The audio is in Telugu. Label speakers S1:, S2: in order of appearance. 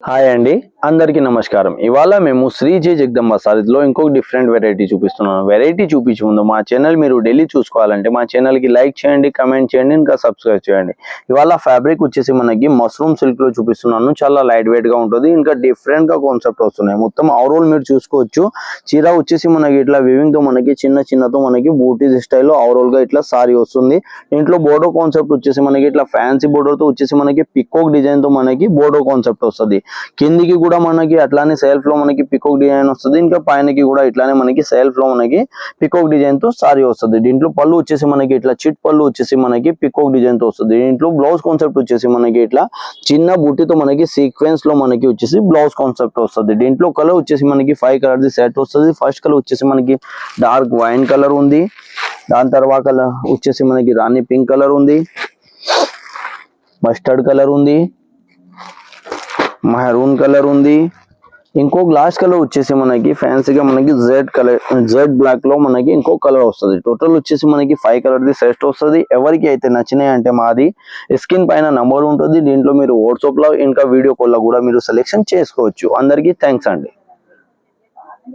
S1: హాయ్ అండి, అందరికీ నమస్కారం. ఇవాళ మేము శ్రీ జై జగదంబ సారీస్లో ఇంకొక డిఫరెంట్ వెరైటీ చూపిస్తున్నాను. వెరైటీ చూపించే ముందు మా ఛానల్ మీరు డైలీ చూసుకోవాలంటే మా ఛానల్కి లైక్ చేయండి, కమెంట్ చేయండి, ఇంకా సబ్స్క్రైబ్ చేయండి. ఇవాళ ఫ్యాబ్రిక్ వచ్చేసి మనకి మష్రూమ్ సిల్క్లో చూపిస్తున్నాను. చాలా లైట్ వెయిట్గా ఉంటుంది, ఇంకా డిఫరెంట్గా కాన్సెప్ట్ వస్తున్నాయి. మొత్తం ఓవరాల్ మీరు చూసుకోవచ్చు. చీర వచ్చేసి మనకి ఇట్లా వివింగ్తో మనకి చిన్నతో మనకి బూటీ స్టైల్లో ఓవరాల్గా ఇట్లా సారీ వస్తుంది. దీంట్లో బోర్డో కాన్సెప్ట్ వచ్చేసి మనకి ఇట్లా ఫ్యాన్సీ బోర్డర్తో వచ్చేసి మనకి పికాక్ డిజైన్తో మనకి బోర్డో కాన్సెప్ట్ వస్తుంది. కిందికి కూడా మనకి అట్లానే సెల్ఫ్ లో మనకి పికాక్ డిజైన్ వస్తుంది. ఇంకా పైనకి కూడా ఇట్లానే మనకి సెల్ఫ్ లో మనకి పికాక్ డిజైన్ తో సారీ వస్తుంది. దీంట్లో పళ్ళు వచ్చేసి మనకి ఇట్లా చిట్ పళ్ళు వచ్చేసి మనకి పికాక్ డిజైన్ తో వస్తుంది. దీంట్లో బ్లౌజ్ కాన్సెప్ట్ వచ్చేసి మనకి ఇట్లా చిన్న బుట్టితో మనకి సీక్వెన్స్ లో మనకి వచ్చేసి బ్లౌజ్ కాన్సెప్ట్ వస్తుంది. దీంట్లో కలర్ వచ్చేసి మనకి 5 కలర్ సెట్ వస్తుంది. ఫస్ట్ కలర్ వచ్చేసి మనకి డార్క్ వైన్ కలర్ ఉంది. దాని తర్వాత వచ్చేసి మనకి రాణి పింక్ కలర్ ఉంది, మస్టర్డ్ కలర్ ఉంది, మెరూన్ కలర్ ఉంది. ఇంకో గ్లాస్ కలర్ వచ్చేసి మనకి ఫ్యాన్సీగా మనకి జెడ్ బ్లాక్ లో మనకి ఇంకో కలర్ వస్తుంది. టోటల్ వచ్చేసి మనకి 5 కలర్ సెట్ వస్తుంది. ఎవరికి అయితే నచ్చినాయి అంటే మాది స్క్రీన్ పైన నంబర్ ఉంటుంది. దీంట్లో మీరు వాట్సాప్ లో ఇంకా వీడియో కాల్ లో కూడా మీరు సెలెక్షన్ చేసుకోవచ్చు. అందరికీ థ్యాంక్స్ అండి.